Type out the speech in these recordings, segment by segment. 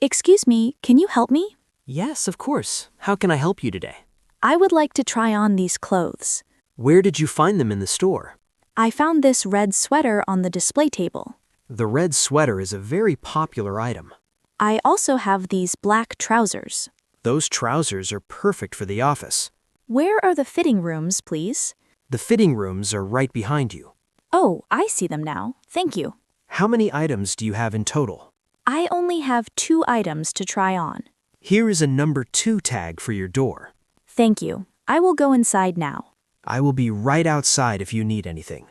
Excuse me, can you help me? Yes, of course. How can I help you today? I would like to try on these clothes. Where did you find them in the store? I found this red sweater on the display table. The red sweater is a very popular item. I also have these black trousers. Those trousers are perfect for the office. Where are the fitting rooms, please? The fitting rooms are right behind you. Oh, I see them now. Thank you. How many items do you have in total? I only have 2 items to try on. Here is a number 2 tag for your door. Thank you. I will go inside now. I will be right outside if you need anything.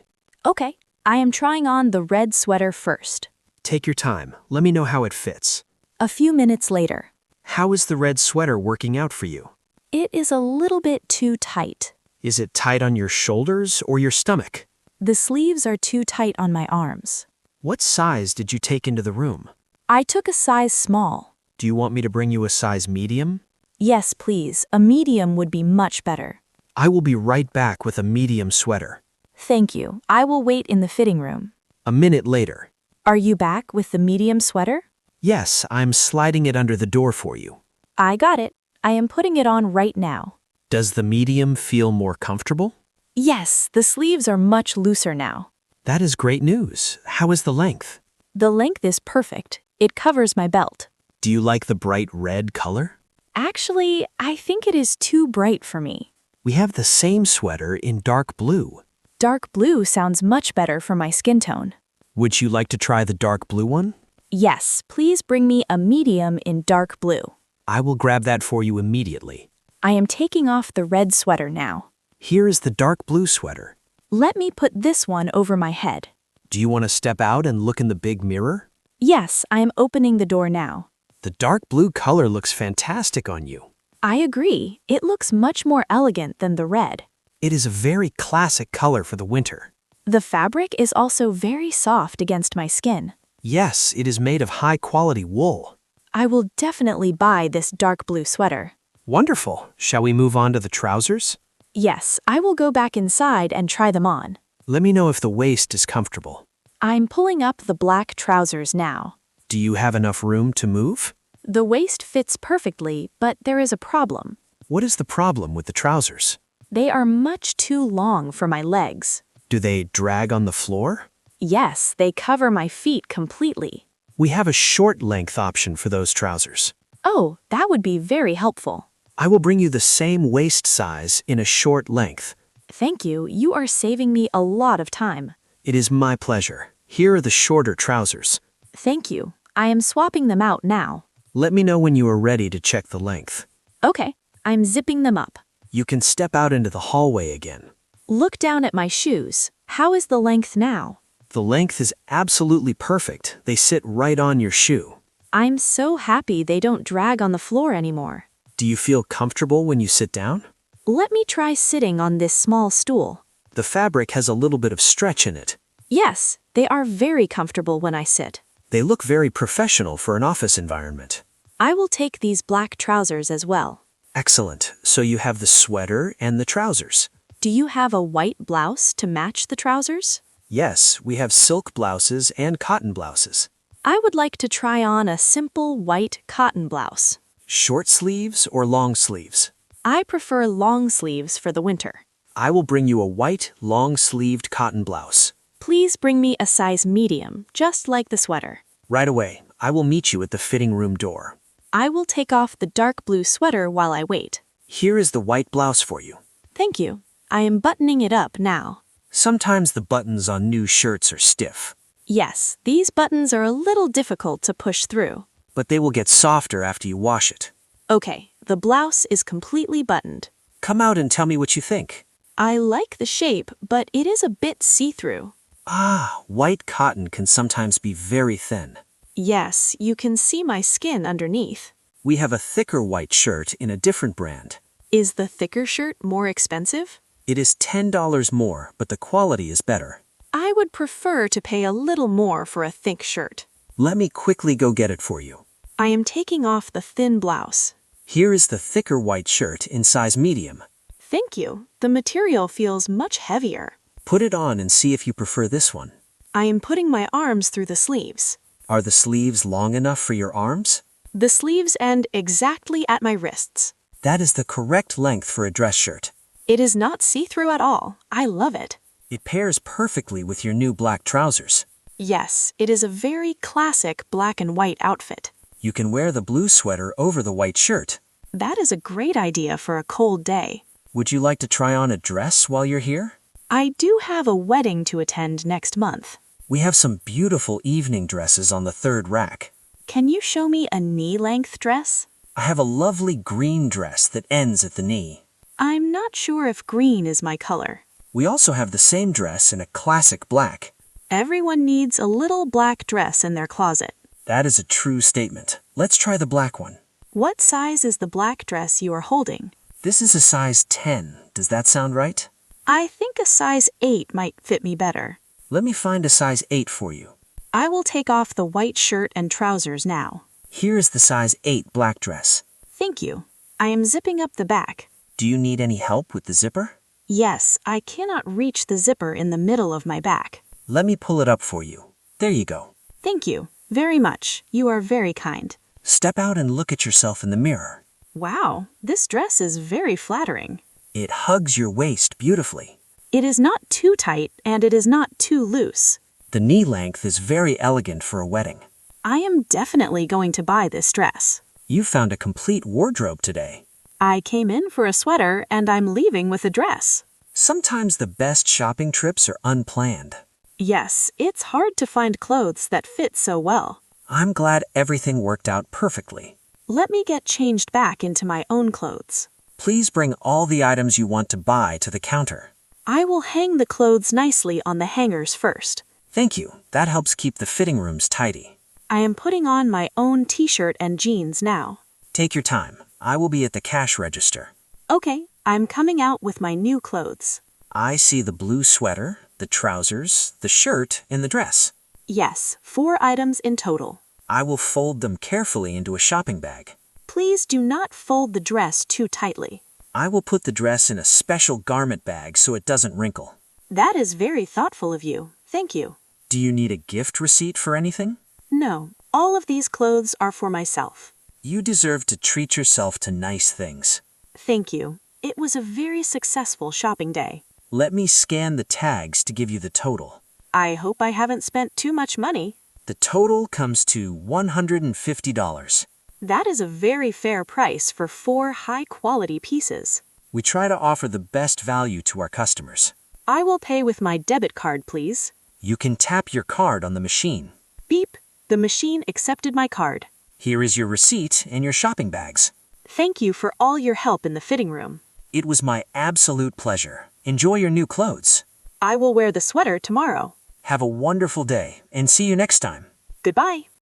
Okay, I am trying on the red sweater first. Take your time. Let me know how it fits. A few minutes later. How is the red sweater working out for you? It is a little bit too tight. Is it tight on your shoulders or your stomach? The sleeves are too tight on my arms. What size did you take into the room? I took a size small. Do you want me to bring you a size medium? Yes, please. A medium would be much better. I will be right back with a medium sweater. Thank you. I will wait in the fitting room. A minute later. Are you back with the medium sweater? Yes, I'm sliding it under the door for you. I got it. I am putting it on right now. Does the medium feel more comfortable? Yes, the sleeves are much looser now. That is great news. How is the length? The length is perfect. It covers my belt. Do you like the bright red color? Actually, I think it is too bright for me. We have the same sweater in dark blue. Dark blue sounds much better for my skin tone. Would you like to try the dark blue one? Yes, please bring me a medium in dark blue. I will grab that for you immediately. I am taking off the red sweater now. Here is the dark blue sweater. Let me put this one over my head. Do you want to step out and look in the big mirror? Yes, I am opening the door now. The dark blue color looks fantastic on you. I agree. It looks much more elegant than the red. It is a very classic color for the winter. The fabric is also very soft against my skin. Yes, it is made of high-quality wool. I will definitely buy this dark blue sweater. Wonderful. Shall we move on to the trousers? Yes, I will go back inside and try them on. Let me know if the waist is comfortable. I'm pulling up the black trousers now. Do you have enough room to move? The waist fits perfectly, but there is a problem. What is the problem with the trousers? They are much too long for my legs. Do they drag on the floor? Yes, they cover my feet completely. We have a short length option for those trousers. Oh, that would be very helpful. I will bring you the same waist size in a short length. Thank you. You are saving me a lot of time. It is my pleasure. Here are the shorter trousers. Thank you. I am swapping them out now. Let me know when you are ready to check the length. Okay, I'm zipping them up. You can step out into the hallway again. Look down at my shoes. How is the length now? The length is absolutely perfect. They sit right on your shoe. I'm so happy they don't drag on the floor anymore. Do you feel comfortable when you sit down? Let me try sitting on this small stool. The fabric has a little bit of stretch in it. Yes, they are very comfortable when I sit. They look very professional for an office environment. I will take these black trousers as well. Excellent. So you have the sweater and the trousers. Do you have a white blouse to match the trousers? Yes, we have silk blouses and cotton blouses. I would like to try on a simple white cotton blouse. Short sleeves or long sleeves? I prefer long sleeves for the winter. I will bring you a white, long-sleeved cotton blouse. Please bring me a size medium, just like the sweater. Right away. I will meet you at the fitting room door. I will take off the dark blue sweater while I wait. Here is the white blouse for you. Thank you. I am buttoning it up now. Sometimes the buttons on new shirts are stiff, Yes, these buttons are a little difficult to push through. but they will get softer after you wash it. Okay, the blouse is completely buttoned. Come out and tell me what you think. I like the shape, but it is a bit see-through. White cotton can sometimes be very thin. Yes, you can see my skin underneath. We have a thicker white shirt in a different brand. Is the thicker shirt more expensive? It is $10 more, but the quality is better. I would prefer to pay a little more for a thick shirt. Let me quickly go get it for you. I am taking off the thin blouse. Here is the thicker white shirt in size medium. Thank you. The material feels much heavier. Put it on and see if you prefer this one. I am putting my arms through the sleeves. Are the sleeves long enough for your arms? The sleeves end exactly at my wrists. That is the correct length for a dress shirt. It is not see-through at all. I love it. It pairs perfectly with your new black trousers. Yes, it is a very classic black and white outfit. You can wear the blue sweater over the white shirt. That is a great idea for a cold day. Would you like to try on a dress while you're here? I do have a wedding to attend next month. We have some beautiful evening dresses on the third rack. Can you show me a knee-length dress? I have a lovely green dress that ends at the knee. I'm not sure if green is my color. We also have the same dress in a classic black. Everyone needs a little black dress in their closet. That is a true statement. Let's try the black one. What size is the black dress you are holding? This is a size 10. Does that sound right? I think a size 8 might fit me better. Let me find a size 8 for you. I will take off the white shirt and trousers now. Here is the size 8 black dress. Thank you. I am zipping up the back. Do you need any help with the zipper? Yes, I cannot reach the zipper in the middle of my back. Let me pull it up for you. There you go. Thank you very much. You are very kind. Step out and look at yourself in the mirror. Wow, this dress is very flattering. It hugs your waist beautifully. It is not too tight and it is not too loose. The knee length is very elegant for a wedding. I am definitely going to buy this dress. You found a complete wardrobe today. I came in for a sweater and I'm leaving with a dress. Sometimes the best shopping trips are unplanned. Yes, it's hard to find clothes that fit so well. I'm glad everything worked out perfectly. Let me get changed back into my own clothes. Please bring all the items you want to buy to the counter. I will hang the clothes nicely on the hangers first. Thank you. That helps keep the fitting rooms tidy. I am putting on my own t-shirt and jeans now. Take your time. I will be at the cash register. Okay, I'm coming out with my new clothes. I see the blue sweater, the trousers, the shirt, and the dress. Yes, 4 items in total. I will fold them carefully into a shopping bag. Please do not fold the dress too tightly. I will put the dress in a special garment bag so it doesn't wrinkle. That is very thoughtful of you. Thank you. Do you need a gift receipt for anything? No, all of these clothes are for myself. You deserve to treat yourself to nice things. Thank you. It was a very successful shopping day. Let me scan the tags to give you the total. I hope I haven't spent too much money. The total comes to $150. That is a very fair price for 4 high-quality pieces. We try to offer the best value to our customers. I will pay with my debit card, please. You can tap your card on the machine. Beep. The machine accepted my card. Here is your receipt and your shopping bags. Thank you for all your help in the fitting room. It was my absolute pleasure. Enjoy your new clothes. I will wear the sweater tomorrow. Have a wonderful day and see you next time. Goodbye.